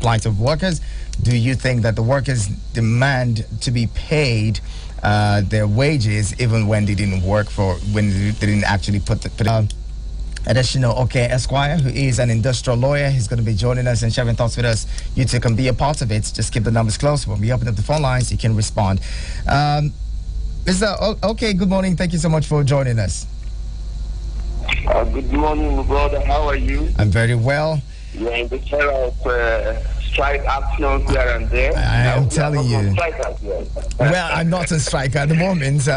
plight of workers? Do you think that the workers demand to be paid their wages even when they didn't work when they didn't actually put additional Esquire, who is an industrial lawyer. He's going to be joining us and sharing thoughts with us. You two can be a part of it. Just keep the numbers close. When we open up the phone lines, you can respond. Mr. Good morning. Thank you so much for joining us. Good morning, brother. How are you? I'm very well. You're in the care of strike actions here and there. I am telling you. Well, I'm not on strike at the moment.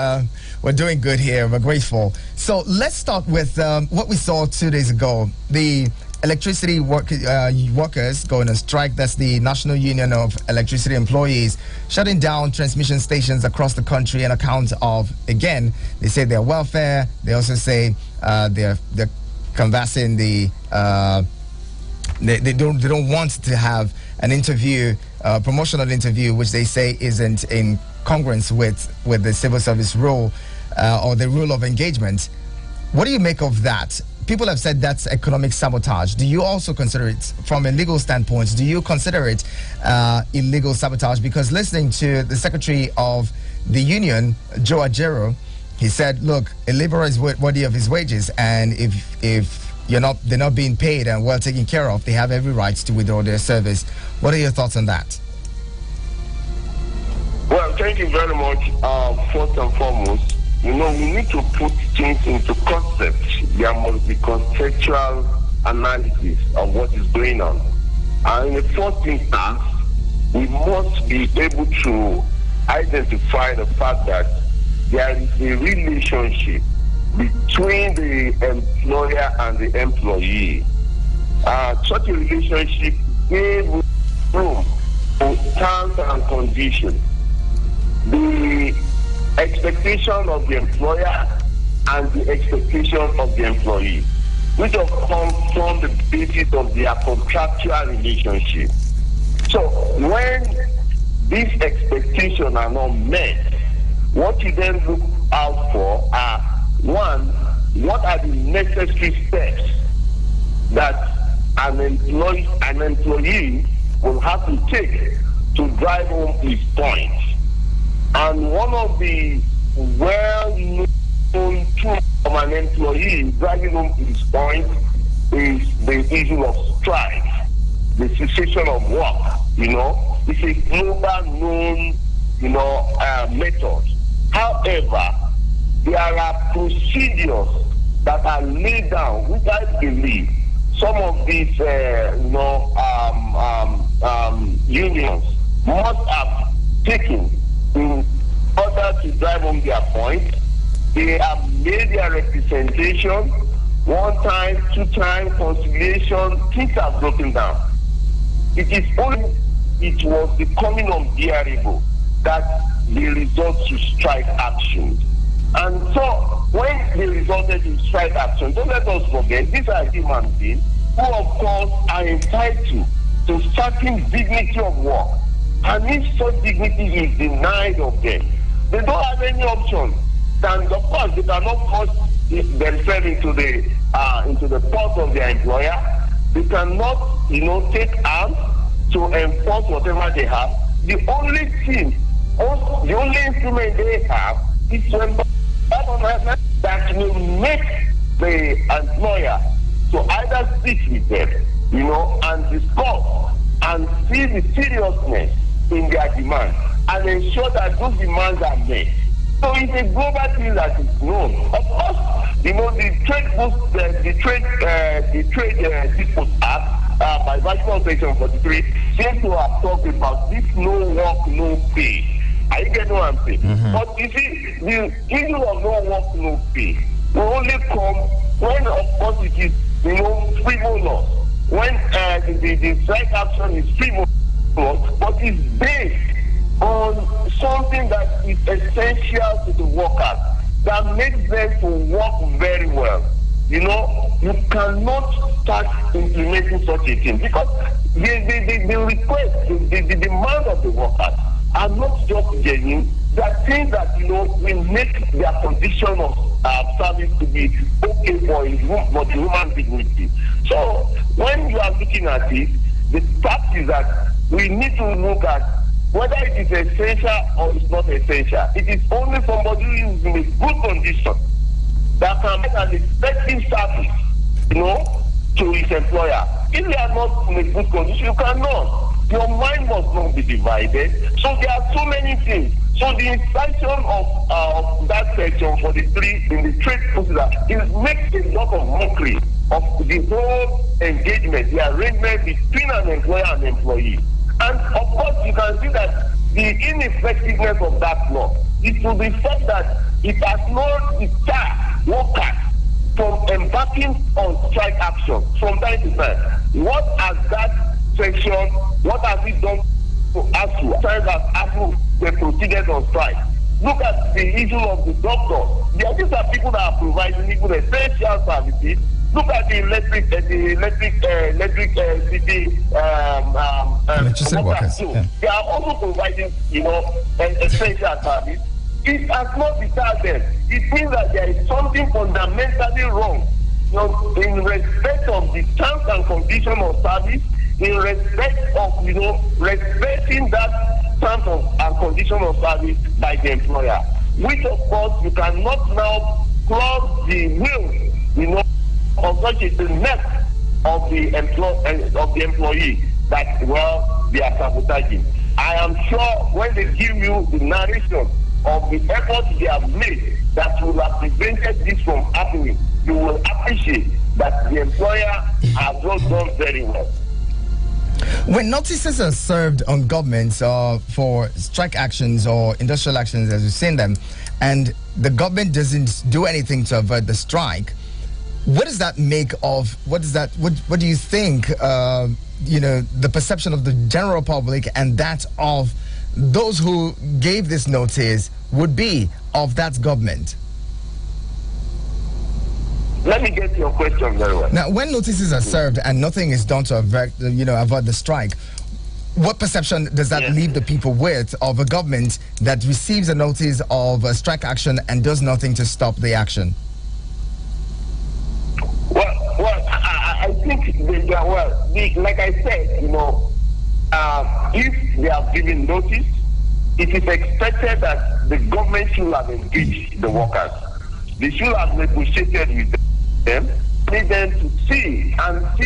We're doing good here. We're grateful. So let's start with what we saw 2 days ago. The electricity workers going on strike. That's the National Union of Electricity Employees, shutting down transmission stations across the country on account of, again, they say their welfare. They also say they're canvassing the they don't want to have an interview, promotional interview, which they say isn't in congruence with the civil service rule or the rule of engagement. What do you make of that? People have said that's economic sabotage. Do you also consider it, from a legal standpoint, do you consider it illegal sabotage? Because listening to the secretary of the union, Joe Ajero, he said, look, a laborer is worthy of his wages, and if they're not being paid and well taken care of, they have every right to withdraw their service. What are your thoughts on that? Well, thank you very much. First and foremost, we need to put things into concept. There must be conceptual analysis of what is going on. And in the first instance, we must be able to identify the fact that there is a relationship between the employer and the employee. Such a relationship gave room for terms and conditions. The expectation of the employer and the expectation of the employee, which have come from the basis of their contractual relationship. So when these expectations are not met, what you then look out for are, one, what are the necessary steps that an employee will have to take to drive home his point. And one of the well-known tools of an employee driving home his point is the issue of strike, the cessation of work. It's a global known, method. However, there are procedures that are laid down, which I believe some of these, unions must have taken in order to drive home their point. They have made their representation 1 time, 2 times, conciliation, things have broken down. It was becoming unbearable that they resort to strike action. And so when they resorted to strike action, don't let us forget, these are human beings who of course are entitled to certain dignity of work. And if such dignity is denied of them, they don't have any option than, of course, they cannot force themselves into the purse of their employer. They cannot, take arms to enforce whatever they have. The only instrument they have is to enforce that will make the employer to either sit with them, and discuss and see the seriousness in their demands and ensure that those demands are met. So it's a global thing that is known. Of course, the Trade Dispute Act by virtue of Section 43 seems to have talked about this no work, no pay. Are you getting what I'm saying? Mm-hmm. But you see, the issue of no work, no pay will only come when, of course, it is, frivolous. When the strike action is frivolous, but it's based on something that is essential to the workers, that makes them to work very well. You cannot start implementing such a thing because the request, the demand of the workers are not just genuine. They are things that will make their condition of service to be okay for the human dignity. So when you are looking at it, the fact is that we need to look at whether it is essential or it's not essential. It is only somebody who is in a good condition that can make an effective service, to his employer. If you are not in a good condition, you cannot. Your mind must not be divided. So there are so many things. So the insertion of that section for the three in the trade procedure, it makes a lot of mockery of the whole engagement, the arrangement between an employer and employee. And of course, you can see that the ineffectiveness of that law is to the fact that it has not deterred workers from embarking on strike action from time to time. What has that section, what has it done to ASUU? Times as ASUU they proceeded on strike. Look at the issue of the doctors. These are people that are providing even essential services. Look at the electric workers. Yeah. They are also providing, an essential service. It has not deterred them. It means that there is something fundamentally wrong, in respect of the terms and conditions of service, in respect of, respecting that terms and conditions of service by the employer, which of course you cannot now clog the will, of such is the neck of the employee that, they are sabotaging. I am sure when they give you the narration of the efforts they have made that will have prevented this from happening, you will appreciate that the employer has not done very well. When notices are served on governments for strike actions or industrial actions, as we've seen them, and the government doesn't do anything to avert the strike, what does that make of? What do you think? The perception of the general public and that of those who gave this notice would be of that government? Let me get your question very well. Now, when notices are served and nothing is done to avert the strike, what perception does that leave the people with of a government that receives a notice of a strike action and does nothing to stop the action? I think like I said, if they have given notice, it is expected that the government should have engaged the workers. They should have negotiated with them, need them to see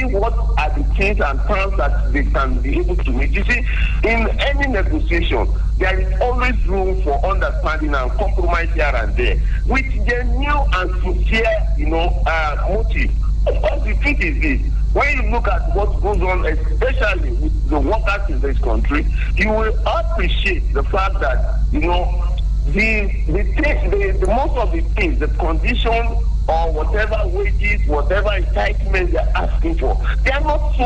what are the things and terms that they can be able to make. You see, in any negotiation, there is always room for understanding and compromise here and there, with genuine and sincere, motive. Of course, the truth is this: when you look at what goes on, especially with the workers in this country, you will appreciate the fact that the most of the things, the condition or whatever wages, whatever entitlements they're asking for, they are not so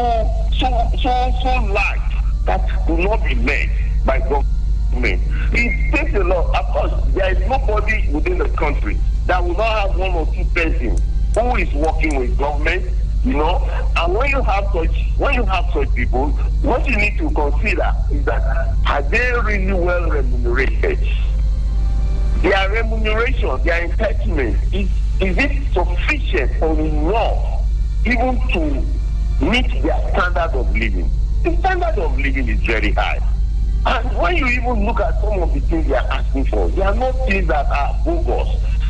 large that will not be met by government. It takes a lot. Of course, there is nobody within the country that will not have one or two persons who is working with government, and when you have such people, what you need to consider is that are they really well remunerated? Their remuneration, their entitlement, is it sufficient or enough even to meet their standard of living? The standard of living is very high. And when you even look at some of the things they are asking for, they are not things that are bogus.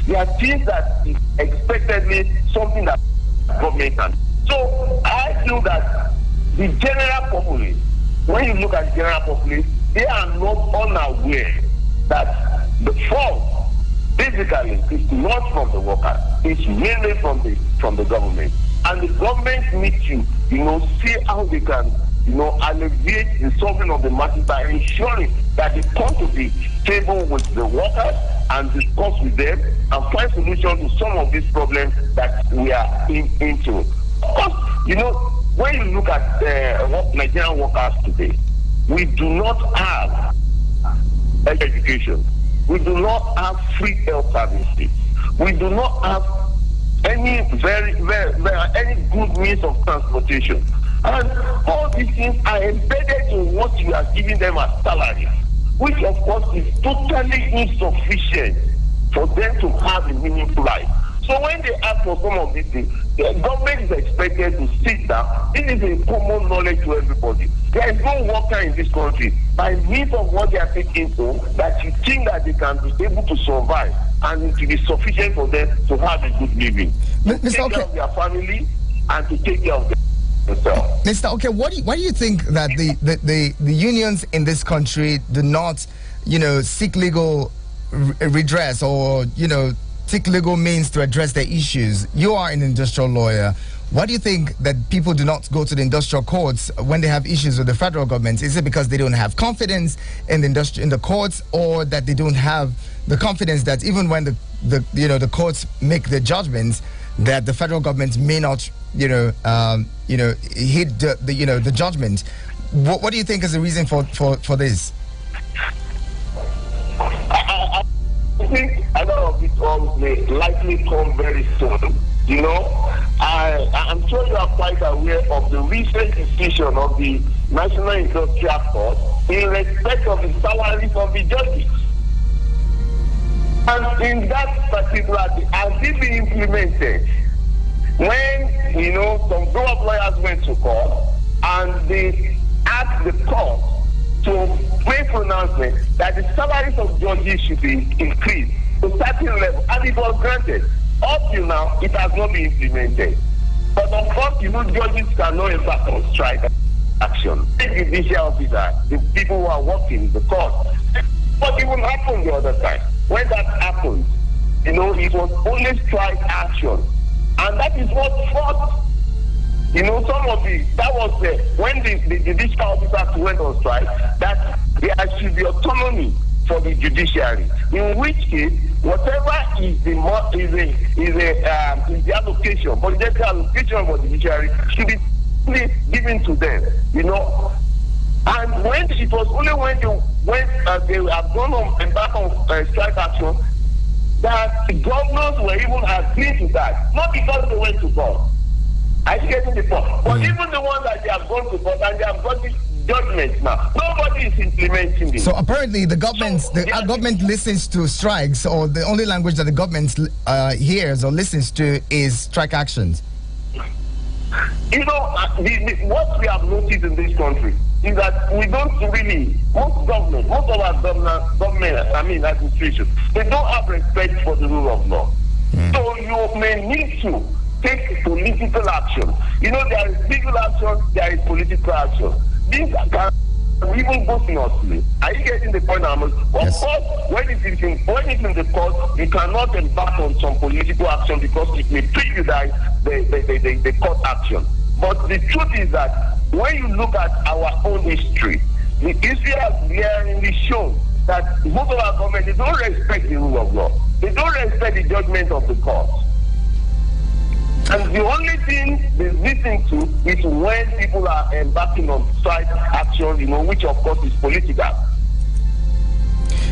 They are things that is expectedly something that government can. So I feel that the general populace, when you look at the general populace, they are not unaware that the fault basically is not from the workers, it's mainly from the government. And the government needs to, see how they can, alleviate the suffering of the masses by ensuring that they come to the table with the workers and discuss with them and find solutions to some of these problems that we are into. Of course, when you look at Nigerian workers today, we do not have education. We do not have free health services. We do not have any any good means of transportation. And all these things are embedded in what you are giving them as salary, which of course is totally insufficient for them to have a meaningful life. So when they ask for some of these things, the government is expected to sit down. This is a common knowledge to everybody. There is no worker in this country, by means of what they are taking home, that you think that they can be able to survive and it will be sufficient for them to have a good living. To take care of their family and to take care of themselves. Mr. Okay, why do you think that the unions in this country do not, seek legal redress or, seek legal means to address their issues? You are an industrial lawyer. Why do you think that people do not go to the industrial courts when they have issues with the federal government? Is it because they don't have confidence in the courts, or that they don't have the confidence that even when the courts make the judgments, that the federal government may not hit the judgment? What do you think is the reason for this? I think a lot of it all may likely come very soon. I'm sure you are quite aware of the recent decision of the National Industrial Court in respect of the salaries of the judges. And in that particular, as it be implemented, when, some group of lawyers went to court and they asked the court to make pronouncement that the salaries of judges should be increased to a certain level, and it was granted. Up till now, it has not been implemented. But of course, judges cannot embark on strike action. The judicial officer, the people who are working in the court, what even happened the other time? When that happened, it was only strike action. And that is what fought, when the judicial officers went on strike, that there should be autonomy for the judiciary, in which case whatever is the allocation, budgetary allocation for the judiciary should be given to them, And when it was only when they have gone on embark on strike action that the governors were even agreeing to that, not because they went to court. I get the point. But even the ones that they have gone to court and they have got this judgment now, nobody is implementing this. So apparently the government listens to strikes, or the only language that the government hears or listens to is strike actions. What we have noticed in this country is that we don't really, most of our government, administration, they don't have respect for the rule of law. So you may need to take political action. There is legal action, there is political action. These can even go smoothly. Are you getting the point, Amos? Of course, when it's in the court, you cannot embark on some political action because it may prejudice the court action. But the truth is that when you look at our own history, the history has clearly shown that most of our government, they don't respect the rule of law. They don't respect the judgment of the court. And the only thing they listen to is when people are embarking on strike action, which of course is political.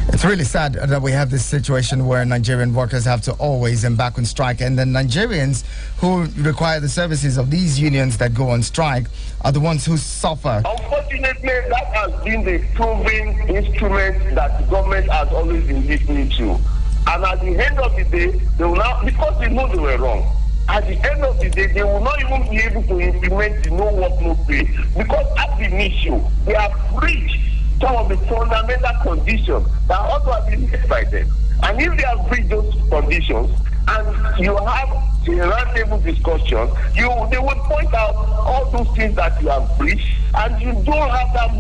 It's really sad that we have this situation where Nigerian workers have to always embark on strike, and the Nigerians who require the services of these unions that go on strike are the ones who suffer. Unfortunately, that has been the proven instrument that the government has always been listening to. And at the end of the day, they will now, because they know they were wrong, at the end of the day, they will not even be able to implement the no work, no pay, because at the initial, they have breached some of the fundamental conditions that also have been made by them. And if they have breached those conditions, and you have a roundtable discussion, they will point out all those things that you have breached, and you don't have that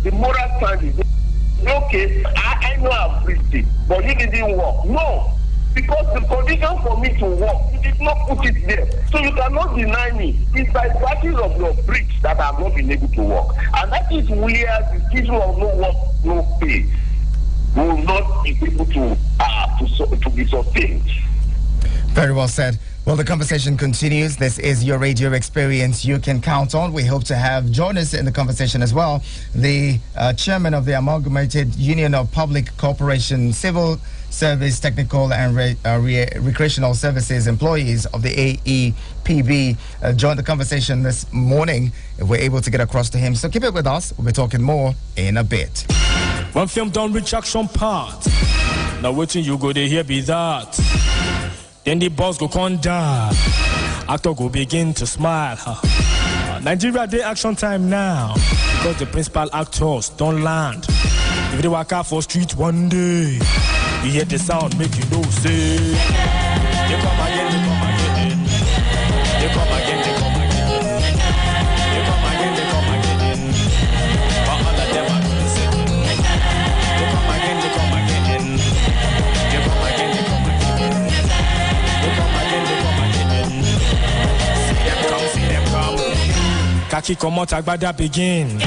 the moral standing. Okay, I know I've breached it, but you didn't work. No. Because the condition for me to work, you did not put it there. So you cannot deny me. It's by virtue of your breach that I have not been able to work. And that is where the issue of no work, no pay will not be able to be sustained. Very well said. Well, the conversation continues. This is your radio experience you can count on. We hope to have join us in the conversation as well, the chairman of the Amalgamated Union of Public Corporation Civil Service, Technical and Recreational Services Employees of the AEPB, joined the conversation this morning. If we're able to get across to him, so keep it with us. We'll be talking more in a bit. One film don't reach action part. Now waiting you go there here be that. Then the boss go come down. Actor go begin to smile. Nigeria day action time now. Because the principal actors don't land. If they walk out for street one day, you hear the sound, make you know, say, they come again, they come again. They come again, they come again. They come again, they come again. But all of them are going to say, they come again, they come again. They come again, they come again. They come again, they come again. See them come. Kaki come out, Agbada begin.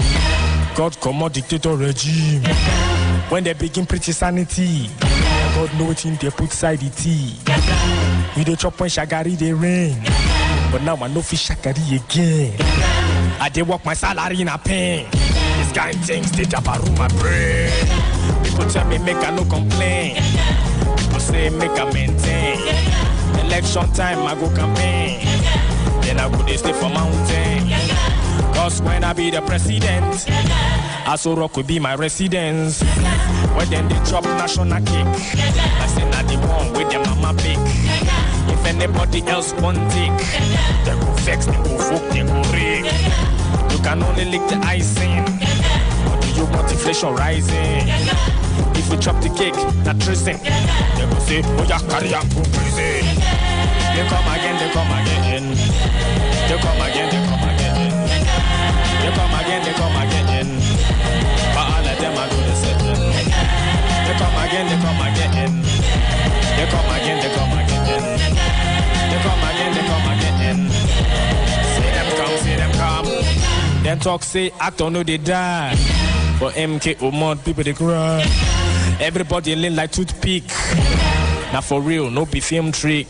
God come out, dictator regime. When they begin preaching sanity, God know what they put side the tea. We dey chop when shagari they rain, but now I no fish shagari again. I dey work my salary in a pain. This kind of things they jab around my brain. People tell me make I no complain. People say make I maintain. Election time I go campaign. Then I go dey stay for mountain. Cause when I be the president, Aso Rock will be my residence. When then they chop national cake, I say not the one with their mama pick. If anybody else want take, they go vex, they go fuck, they go rig. You can only lick the icing, or do you want inflation rising? If we chop the cake, not treason, they go say, oh yeah, carry on, go prison. They come again, they come again. They come again, they come again. They come again, they come again. But all of them are good to set them. They come again, they come again. They come again, they come again. They come again, they come again. See them come. Then talk say, actor no they die. For MK mod people they cry. Everybody lean like toothpick. Now for real, no be film trick.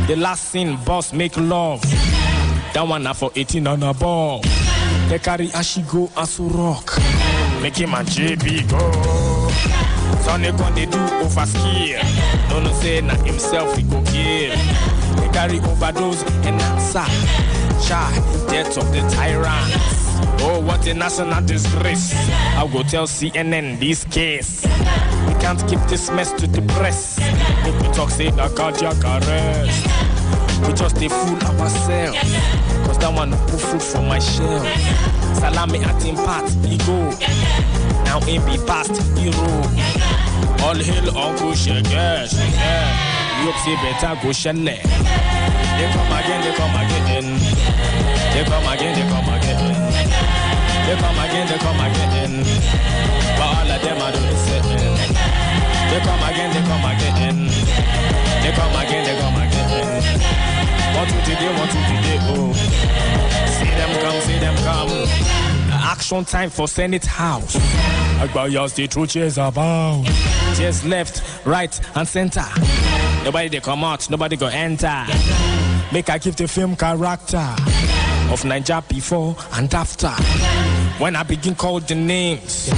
The last scene, boss make love. That one now for 18 and above. They carry Ashigo Aso Rock. Make him and JB go. Sonny gun they do overskill. No say not himself he go kill. They carry overdose and answer. Death of the tyrants. Oh, what a national disgrace. I'll go tell CNN this case. We can't keep this mess to the press. If we talk say the cardiac arrest, we just they fool ourselves. Cause that one put food for my shelf. Salami at him part, ego. Now him be past hero. All hail Uncle Shegesh. You say better go shelle. They come again, they come again. They come again, they come again. They come again, they come again. But all of them are doing the same. They come again, they come again. They come again, they come again. What to today, oh. See them come. Action time for Senate House. Agbayas, the two chairs are bound. Chairs left, right, and center. Nobody they come out, nobody go enter. Make I give the film character of Nigeria before and after. When I begin call the names,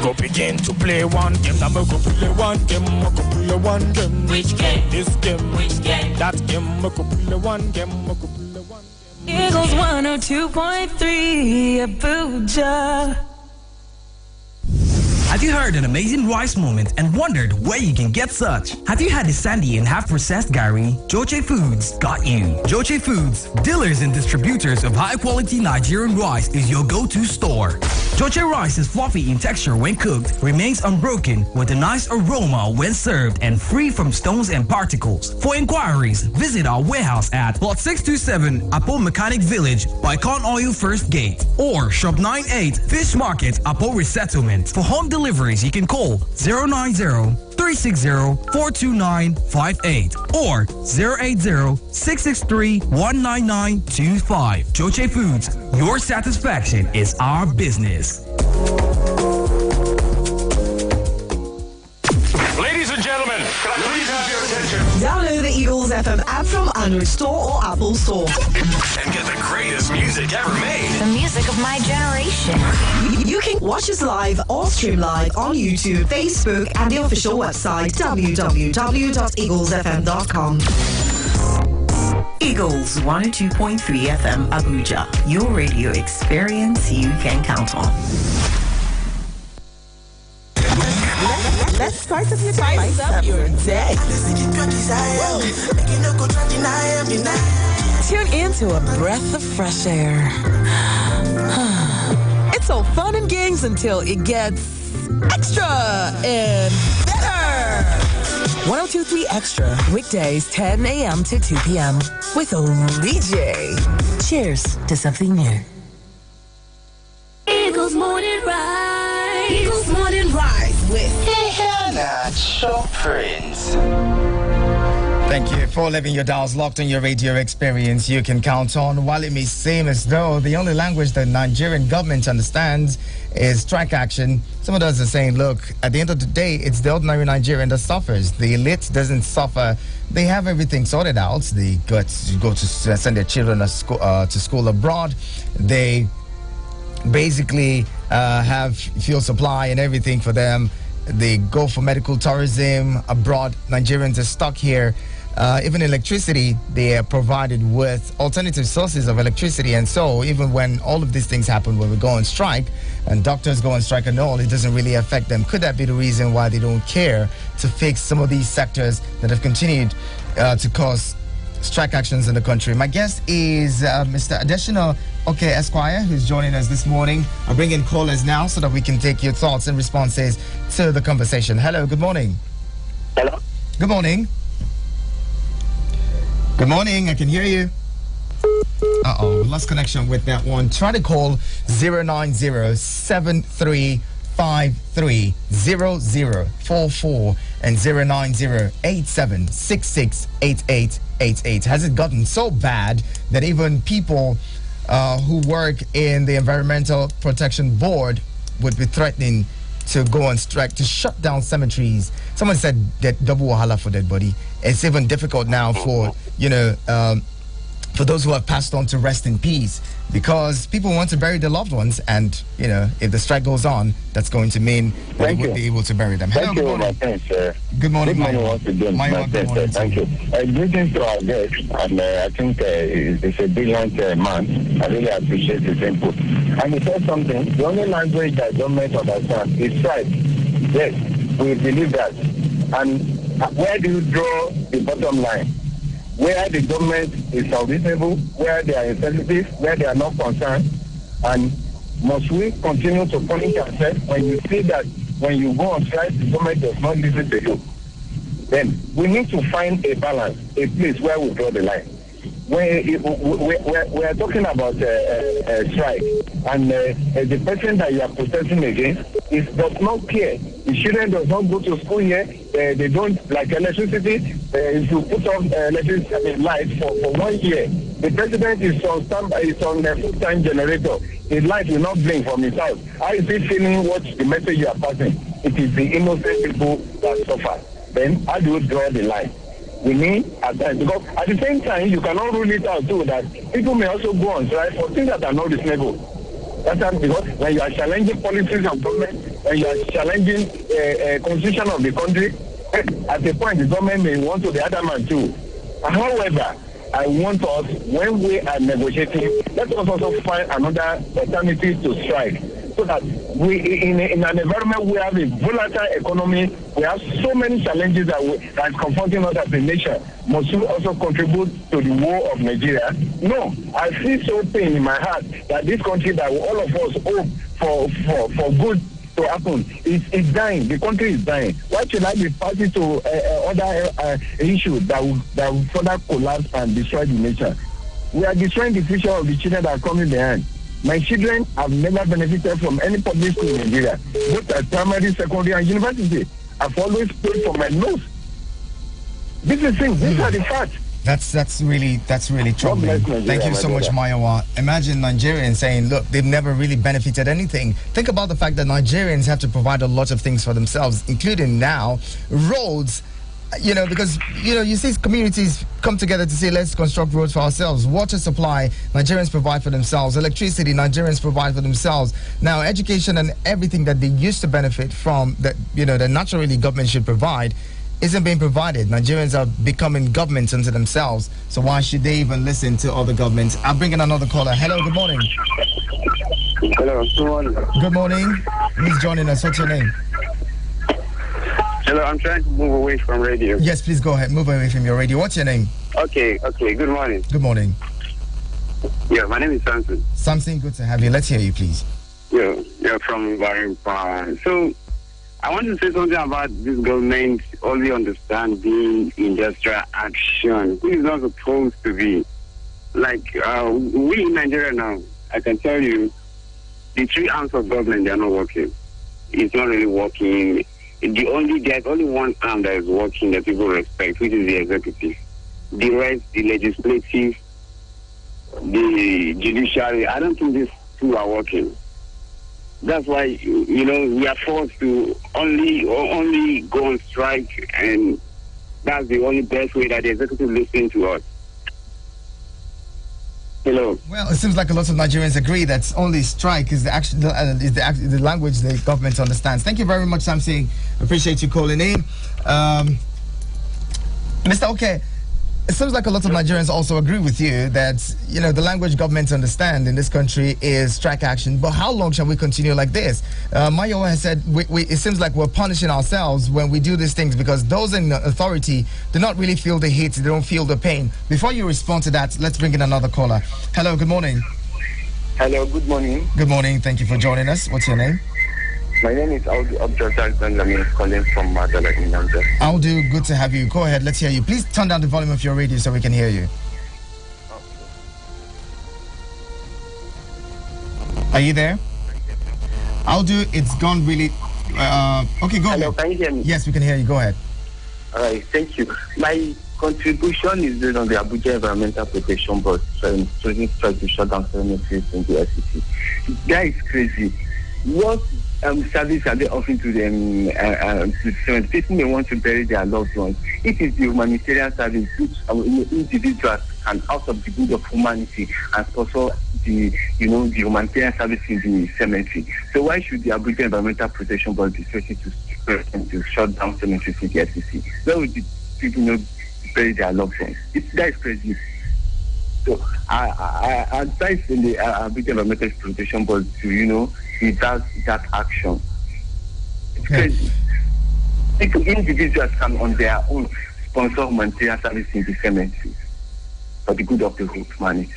go begin to play one game. Now go play one game, go play one game. Which game? This game. Which game? That game, go play one game, go play one game. Eagles 102.3 Abuja. Have you heard an amazing rice moment and wondered where you can get such? Have you had the sandy and half-processed Gary? Joche Foods got you. Joche Foods, dealers and distributors of high-quality Nigerian rice, is your go-to store. Joche rice is fluffy in texture when cooked, remains unbroken with a nice aroma when served, and free from stones and particles. For inquiries, visit our warehouse at Plot 627 Apo Mechanic Village by Con Oil First Gate or Shop 98 Fish Market Apo Resettlement. For home deliveries, you can call 090-360-42958 or 080-663-19925. Joche Foods, your satisfaction is our business. Ladies and gentlemen, can I please have your attention? Download the Eagles FM app from Android Store or Apple Store. And get the greatest music ever made. The music of my generation. You can watch us live or stream live on YouTube, Facebook, and the official website www.eaglesfm.com. Eagles 102.3 FM Abuja, your radio experience you can count on. Let's start Spice up your day. Tune into a breath of fresh air. It's all fun and games until it gets extra and better. 102.3 Extra, weekdays 10 a.m. to 2 p.m. with OVJ. Cheers to something new. Eagles Morning Rise. Eagles Morning Rise with Natural Prince. Thank you for leaving your dials locked on your radio experience. You can count on. While it may seem as though the only language the Nigerian government understands is strike action, some of us are saying, look, at the end of the day, it's the ordinary Nigerian that suffers. The elite doesn't suffer. They have everything sorted out. They go to send their children to school abroad. They basically have fuel supply and everything for them. They go for medical tourism abroad. Nigerians are stuck here. Even electricity, they are provided with alternative sources of electricity. And so even when all of these things happen, when we go on strike and doctors go on strike and all, it doesn't really affect them. Could that be the reason why they don't care to fix some of these sectors that have continued to cause strike actions in the country? My guest is Mr. Adesina Oke Esquire, who's joining us this morning. I'll bring in callers now so that we can take your thoughts and responses to the conversation. Hello, good morning. Hello. Good morning. Good morning, I can hear you. Uh-oh, we lost connection with that one. Try to call 090-7353-0044 and 090-8766-8888. Has it gotten so bad that even people who work in the Environmental Protection Board would be threatening to go on strike to shut down cemeteries? Someone said that double wahala for dead body. It's even difficult now for, for those who have passed on to rest in peace, because people want to bury their loved ones, and if the strike goes on, that's going to mean that they won't be able to bury them. Hello, Thank you, my friend, sir. Good morning, good morning once again, my friend, sir. Thank you. Greetings to our guest, and I think it's a brilliant man. I really appreciate his input. And he said something, the only language that government understands is strike. Yes, we believe that. And where do you draw the bottom line? Where the government is unreasonable, where they are insensitive, where they are not concerned, and must we continue to punish ourselves when you see that when you go on strike, the government does not listen to you? Then we need to find a balance, a place where we draw the line. We are talking about strike, and the person that you are protesting against does not care. The children does not go to school here. They don't, like electricity. If you put on electricity light for 1 year, the president is on a full-time generator. His light will not blink from his house. How is he feeling what the message you are passing? It is the innocent people that suffer. Then how do you draw the line? We need, because at the same time, you cannot rule it out too that people may also go on strike for things that are not reasonable. That's because when you are challenging policies of government, when you are challenging constitution of the country, at a point the government may want to the other man too. However, I want us, when we are negotiating, let us also find another alternative to strike, so that we, in an environment we have a volatile economy, we have so many challenges that are confronting us as a nation. Must we also contribute to the war of Nigeria? No, I feel so pain in my heart that this country that all of us hope for good to happen is dying. The country is dying. Why should I be party to other issues that will further collapse and destroy the nation? We are destroying the future of the children that are coming behind. My children have never benefited from any public school in Nigeria, both at primary, secondary, and university. I've always paid for my nose. These are the facts. That's really troubling. Thank you so much, Mayowa. Imagine Nigerians saying, look, they've never really benefited anything. Think about the fact that Nigerians have to provide a lot of things for themselves, including now roads. Because you see communities come together to say, let's construct roads for ourselves. Water supply, Nigerians provide for themselves. Electricity, Nigerians provide for themselves. Now, education and everything that they used to benefit from, that that naturally government should provide, isn't being provided. Nigerians are becoming governments unto themselves. So why should they even listen to other governments? I'll bring in another caller. Hello, good morning. Hello, good morning. Good morning. Who's joining us? What's your name? Hello, I'm trying to move away from radio. Yes, please go ahead. Move away from your radio. What's your name? Okay. Good morning. Good morning. Yeah, my name is Samson. Samson, good to have you. Let's hear you, please. Yeah, from Ibadan. So, I want to say something about this government only understanding industrial action. Who is not supposed to be. Like, we in Nigeria now, I can tell you, the three arms of government, they are not working. It's not really working. There's only one arm that is working that people respect, which is the executive. The rest, the legislative, the judiciary, I don't think these two are working. That's why, we are forced to only go on strike, and that's the only best way that the executive listens to us. Hello. Well, it seems like a lot of Nigerians agree that only strike is the language the government understands. Thank you very much, Samson. Appreciate you calling in. Mr. Okay, it seems like a lot of Nigerians also agree with you that, the language governments understand in this country is strike action. But how long shall we continue like this? Mayo has said it seems like we're punishing ourselves when we do these things because those in authority do not really feel the heat, they don't feel the pain. Before you respond to that, let's bring in another caller. Hello, good morning. Hello, good morning. Good morning, thank you for joining us. What's your name? My name is Audu Abdul calling from Madala in London. Audu, good to have you. Go ahead, let's hear you. Please turn down the volume of your radio so we can hear you. Are you there? Audu, it's gone really... okay, go ahead. Hello, can you hear me? Yes, we can hear you. Go ahead. All right, thank you. My contribution is based on the Abuja Environmental Protection Board choosing strike to shut down cemeteries in the FCC. That is crazy. What service are they offering to them? To people may want to bury their loved ones. It is the humanitarian service which individuals can, out of the good of humanity, and sponsor the humanitarian service in the cemetery. So why should the Abuja Environmental Protection Board be threatening to shut down cemeteries in the FCC? Where would the people bury their loved ones? That is crazy. So I advise in the Abuja Environmental Protection Board to that action. It's crazy. Individuals can on their own sponsor humanitarian service in the cemeteries for the good of the whole humanity.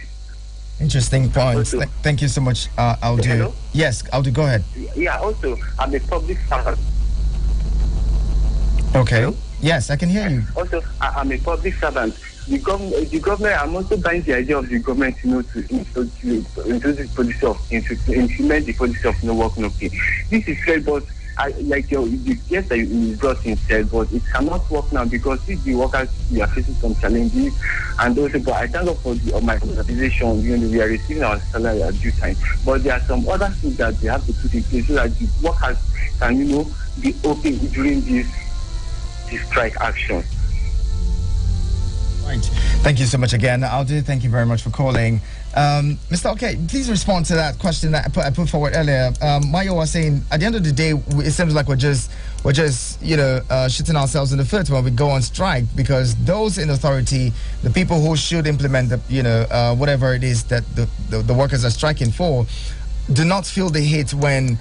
Interesting points. Also, thank you so much, Audu. Hello? Yes, Audu, go ahead. Yeah, also, I'm a public servant. Okay. Hello? Yes, I can hear you. Also, I'm a public servant. The government, I'm also buying the idea of the government, to implement the policy of no work, no pay. This is fair, but the guest that you brought in said, but it cannot work now because if the workers we are facing some challenges, and also, but I thank God for my organization. We are receiving our salary at due time, but there are some other things that they have to put in place so that the workers can, be open during this strike action. Right. Thank you so much again, Audu. Thank you very much for calling. Mr. Okay, please respond to that question that I put forward earlier. Mayo was saying, at the end of the day, it seems like we're just shooting ourselves in the foot when we go on strike, because those in authority, the people who should implement the, whatever it is that the workers are striking for, do not feel the hit when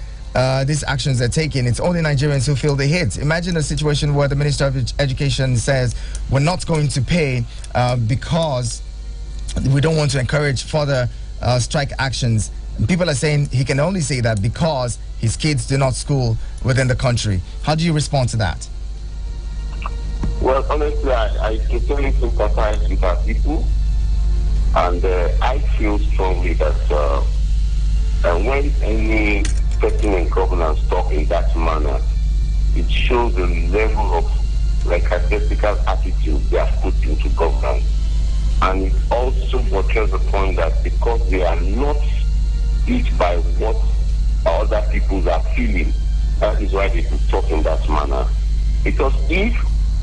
these actions are taken. It's only Nigerians who feel the hit. Imagine a situation where the Minister of Education says we're not going to pay because we don't want to encourage further strike actions. And people are saying he can only say that because his kids do not school within the country. How do you respond to that? Well, honestly, I totally sympathize with our people, and I feel strongly that when any person in governance talk in that manner, it shows the level of lackadaisical attitude they have put into governance. And it also portrays the point that because they are not hit by what other people are feeling, that is why they talk in that manner. Because if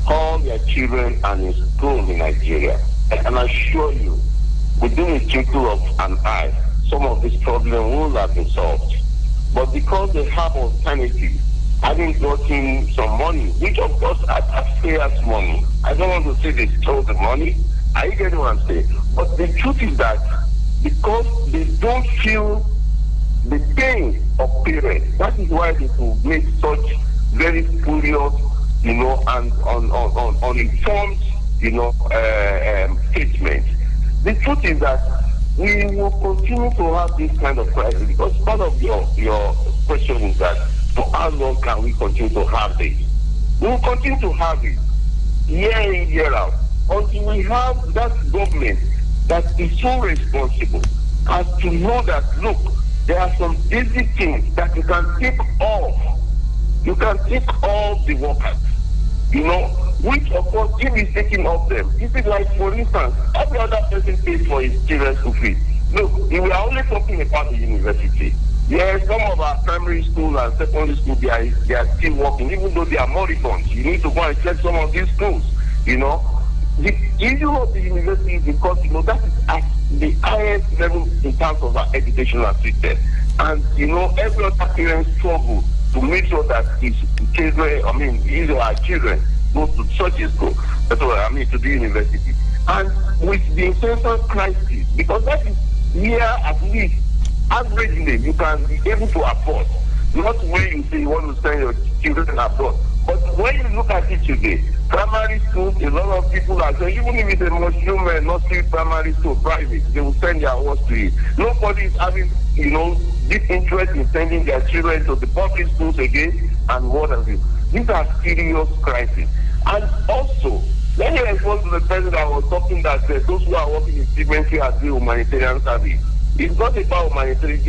all their children are in school in Nigeria, I can assure you, within a twinkle of an eye, some of this problem will have been solved. But because they have alternatives, having gotten some money, which of course are taxpayers' money, I don't want to say they stole the money. Are you getting what I'm saying? But the truth is that because they don't feel the pain of parents, that is why they could make such very spurious, you know, and on informed, you know, statements. The truth is that we will continue to have this kind of crisis, because part of your question is that for how long can we continue to have this? We will continue to have it year in, year out, until we have that government that is so responsible as to know that, look, there are some basic things that you can take off. You can take off the workers, you know, which of course, if he's taking off them, this is like, for instance, every other person pays for his children's school fees. Look, we are only talking about the university. Yes, some of our primary school and secondary school, they are still working, even though they are moribund. You need to go and check some of these schools, you know. The issue of the university is because, you know, that is at the highest level in terms of our educational system. And, you know, every other parent struggle to make sure that his children, his or our children go to such a school, to the university. And with the essential crisis, because that is here at least, averagely, you can be able to afford. Not where you say you want to send your children abroad. But when you look at it today, primary schools, a lot of people are saying, even if it's a mushroom nursery primary school, private, they will send their horse to it. Nobody is having, you know, deep interest in sending their children to the public schools again, and what have you. These are serious crises. And also, let me respond to the president that was talking that those who are working in Sigmentary are doing humanitarian service. It's not about humanitarian.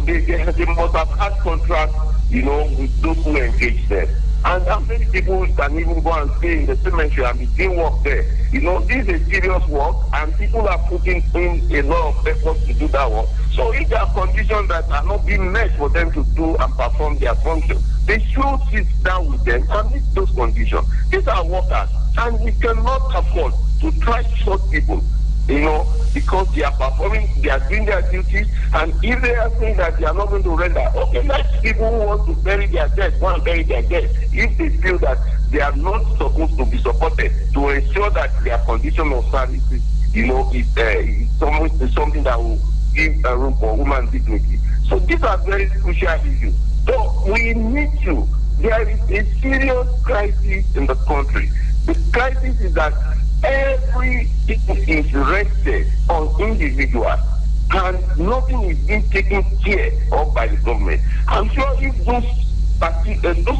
They must have had contracts, you know, with those who engage them. And how many people can even go and stay in the cemetery and be doing work there? You know, this is a serious work, and people are putting in a lot of effort to do that work. So if there are conditions that are not being met for them to do and perform their function, they should sit down with them and meet those conditions. These are workers, and we cannot afford to try to short people, you know, because they are performing, they are doing their duties, and if they are saying that they are not going to render, okay, let people who want to bury their dead, want to bury their dead, if they feel that they are not supposed to be supported to ensure that their condition of services, you know, is something that will give a room for human dignity. So these are very crucial issues. So we need to, there is a serious crisis in the country. The crisis is that everything is rested on individuals, and nothing is being taken care of by the government. I'm sure if those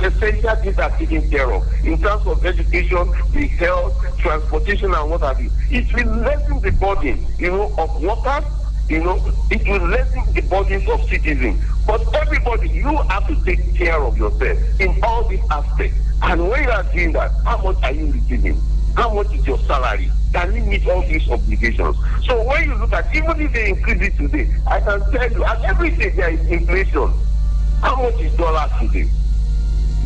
essential things are taken care of, in terms of education, the health, transportation, and what have you, it will lessen the burden, you know, of workers. You know, it will lessen the burdens of citizens. But everybody, you have to take care of yourself in all these aspects. And when you are doing that, how much are you receiving? How much is your salary? Can you meet all these obligations? So when you look at, even if they increase it today, I can tell you, at every day there is inflation. How much is dollars today?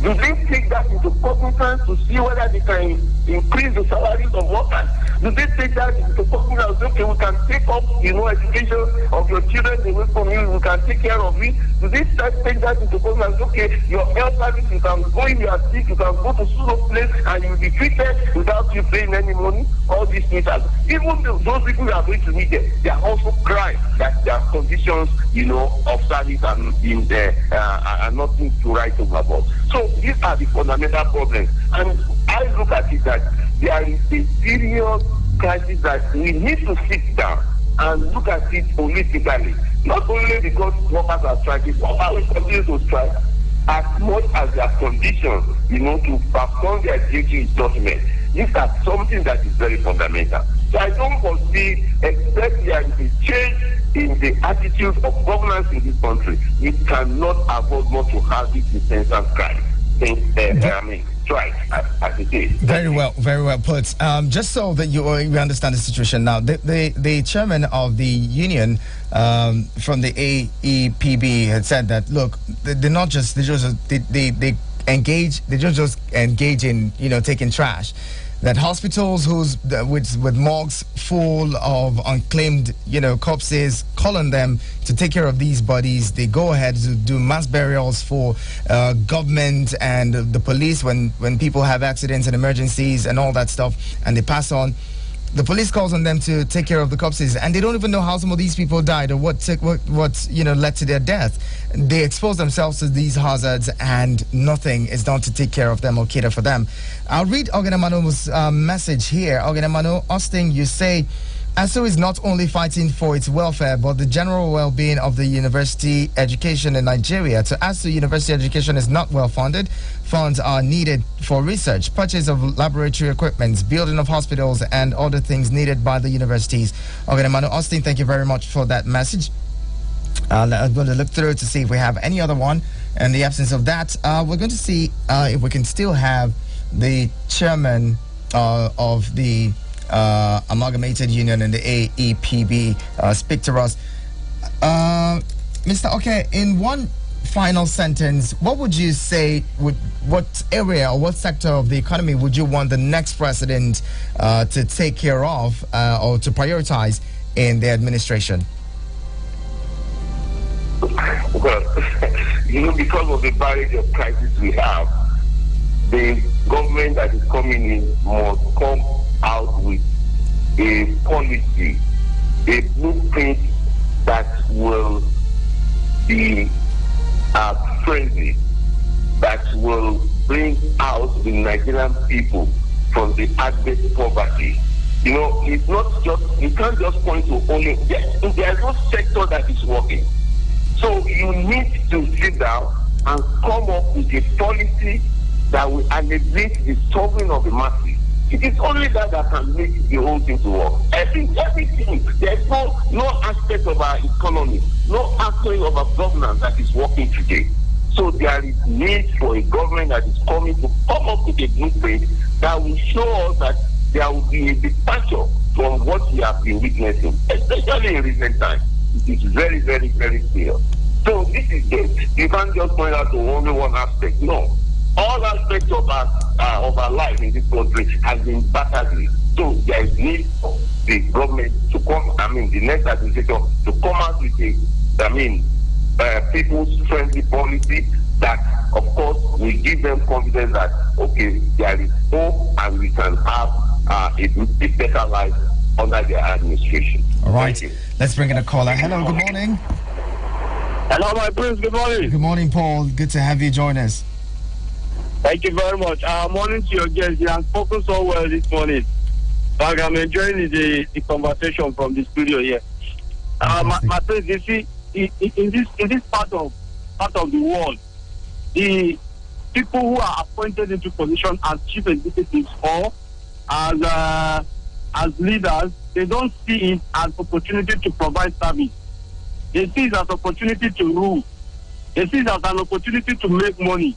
Do they take that into cognizance to see whether they can increase the salaries of workers? Do they take that into cognizance? Okay, we can take up, you know, education of your children away from you. We can take care of it. Do they take that into cognizance? Okay, your health service, you can go in, you are sick, you can go to school place and you will be treated without you paying any money. All these things are, even those people who are going to meet them, they are also crying that their conditions, you know, of service and in there are nothing to write home about. So these are the fundamental problems. And I look at it that there is a serious crisis that we need to sit down and look at it holistically. Not only because workers are striking, workers will continue to strike as much as their conditions, you know, to perform their duty is not met. These are something that is very fundamental. So I don't foresee, except there is a change in the attitude of governance in this country, it cannot afford not to have this essential crisis. Strike, as it is. Very well put. Just so that you understand the situation now, the chairman of the union from the AEPB had said that, look, they don't just engage in, you know, taking trash. That hospitals with morgues full of unclaimed, you know, corpses, call on them to take care of these bodies. They go ahead to do mass burials for government and the police when people have accidents and emergencies and all that stuff, and they pass on. The police calls on them to take care of the corpses, and they don't even know how some of these people died or what led to their death. They expose themselves to these hazards, and nothing is done to take care of them or cater for them. I'll read Ogenemanu's message here. Ogenemanu Austin, you say, ASUU is not only fighting for its welfare, but the general well-being of the university education in Nigeria. To ASUU, university education is not well-funded. Funds are needed for research, purchase of laboratory equipment, building of hospitals, and other things needed by the universities. Ogenemanu Austin, thank you very much for that message. I'm going to look through to see if we have any other one. In the absence of that, we're going to see if we can still have the chairman of the Amalgamated Union and the AEPB speak to us. Mr. Okay, in one final sentence, what would you say, what area or what sector of the economy would you want the next president to take care of or to prioritize in the administration? Well, because of the barrage of crisis we have, the government that is coming in must come out with a policy, a blueprint that will be friendly, that will bring out the Nigerian people from the abject poverty. It's not just, you can't just point to only, there's no sector that is working. So you need to sit down and come up with a policy that will alleviate the suffering of the masses. It is only that can make the whole thing to work. Everything. There's no aspect of our economy, no aspect of our governance that is working today. So there is need for a government that is coming to come up with a blueprint that will show us that there will be a departure from what we have been witnessing, especially in recent times. It is very, very, very clear. So this is it. You can't just point out to only one aspect. No. All aspects of our life in this country has been battered. So there is need for the government to come, the next administration to come out with people's friendly policy that, of course, will give them confidence that, okay, there is hope and we can have a better life under their administration. All right. Let's bring in a caller. Hello, good morning. Hello, my prince. Good morning. Good morning, Paul. Good to have you join us. Thank you very much. Morning to your guests. You have spoken so well this morning. I'm enjoying the conversation from the studio here. My friend, you see, in this part of the world, the people who are appointed into position as chief executives or as leaders, they don't see it as opportunity to provide service. They see it as opportunity to rule. They see it as an opportunity to make money.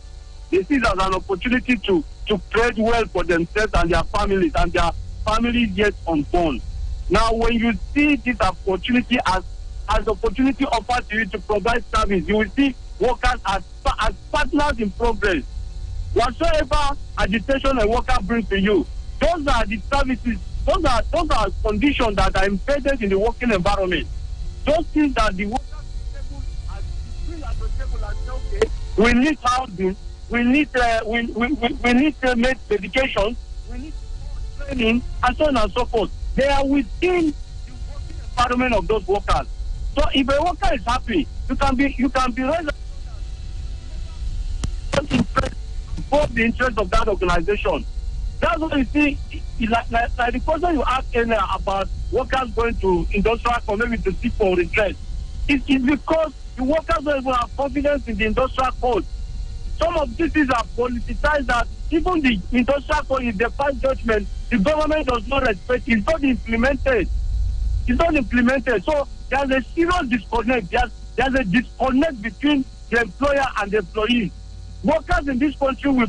They see it as an opportunity to trade well for themselves and their families yet unborn. Now, when you see this opportunity as opportunity offered to you to provide service, you will see workers as partners in progress. Whatsoever agitation a worker brings to you, those are the services, those are conditions that are embedded in the working environment. Those things that the workers bring at the table and say, okay, we need housing, we need medication, we need training, and so on and so forth. They are within the working environment of those workers. So if a worker is happy, you can be resolute both the interest of that organization. That's what you see. Like the question you asked earlier about workers going to industrial or maybe to seek for redress. It's because the workers don't even have confidence in the industrial code. Some of these are politicized that even the industrial code, if they pass judgment, the government does not respect it. It's not implemented. So there's a serious disconnect. There's a disconnect between the employer and the employee. Workers in this country will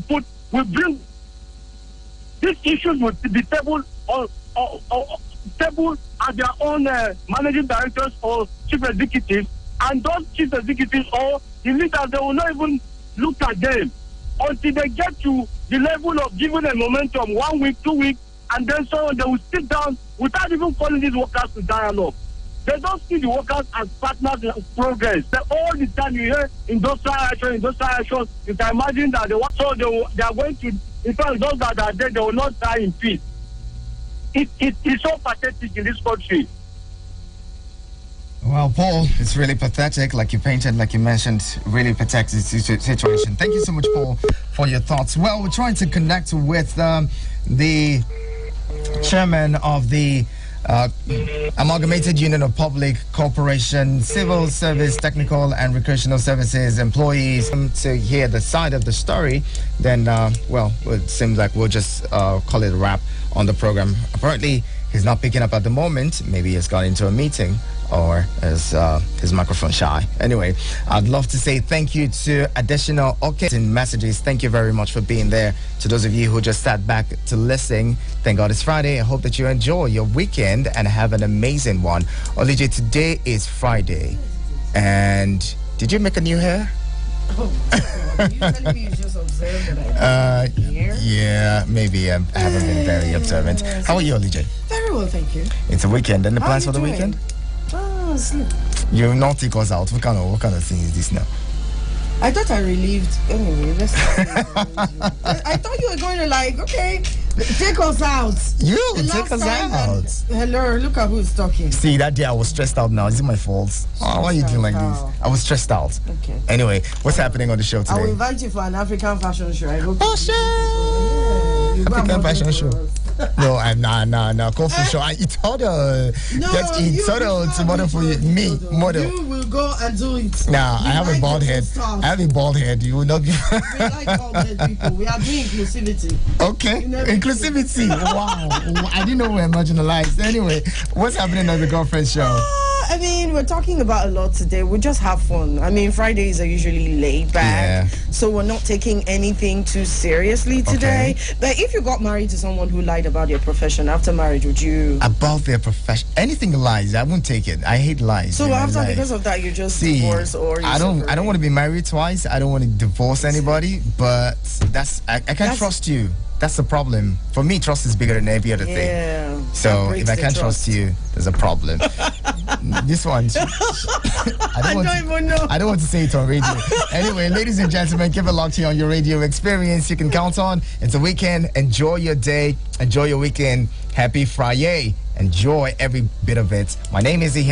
bring these issues with the table as their own managing directors or chief executives, and those chief executives or the leaders, they will not even look at them until they get to the level of giving a momentum 1 week, 2 weeks, and then so on. They will sit down without even calling these workers to dialogue. They don't see the workers as partners in progress. All the time you hear industrial action, you can imagine that they are going to, in fact, those that are dead, they will not die in peace. It's so pathetic in this country. Well, Paul, it's really pathetic, like you painted, like you mentioned, really pathetic situation. Thank you so much, Paul, for your thoughts. Well, we're trying to connect with the chairman of the Amalgamated Union of Public Corporation, Civil Service, Technical and Recreational Services employees. To hear the side of the story, then, well, it seems like we'll just call it a wrap on the program. Apparently, he's not picking up at the moment. Maybe he's got into a meeting, or is his microphone shy. Anyway, I'd love to say thank you to additional in messages. Thank you very much for being there. To those of you who just sat back to listen, thank God it's Friday. I hope that you enjoy your weekend and have an amazing one. Olije, today is Friday. And did you make a new hair? Oh, you telling me you just observed that yeah, maybe I haven't been very observant. How are you, Olije? Very well, thank you. It's a weekend. Any plans for the weekend? Oh, sleep. You will not take us out. What kind of thing is this now? I thought I relieved. Anyway, let's I thought you were going to okay, take us out. You take us out. Hello, look at who's talking. See, that day I was stressed out now. Is it my fault? Oh, why are you doing like this? I was stressed out. Okay. Anyway, what's happening on the show today? I will invite you for an African fashion show. I hope African fashion show. No, I'm not. Go for sure. I told her. He told her to model for me. Model. You will go and do it. Nah, I have a bald head. I have a bald head. You will not be. We like bald head people. We are doing inclusivity. Okay. Inclusivity. Wow. I didn't know we were marginalized. Anyway, what's happening on the Girlfriend Show? I mean, we're talking about a lot today. We just have fun. I mean, Fridays are usually laid back, so we're not taking anything too seriously today. Okay. But if you got married to someone who lied about their profession after marriage, would you? About their profession? Anything lies, I won't take it. I hate lies. So after, because of that, you just divorce or you I don't want to be married twice. I don't want to divorce anybody. But I can't trust you. That's the problem. For me, trust is bigger than every other thing. So if I can't trust you, there's a problem. This one, I don't want to say it on radio. Anyway, ladies and gentlemen, keep it locked here on your radio experience. You can count on. It's a weekend. Enjoy your day. Enjoy your weekend. Happy Friday. Enjoy every bit of it. My name is Ihan.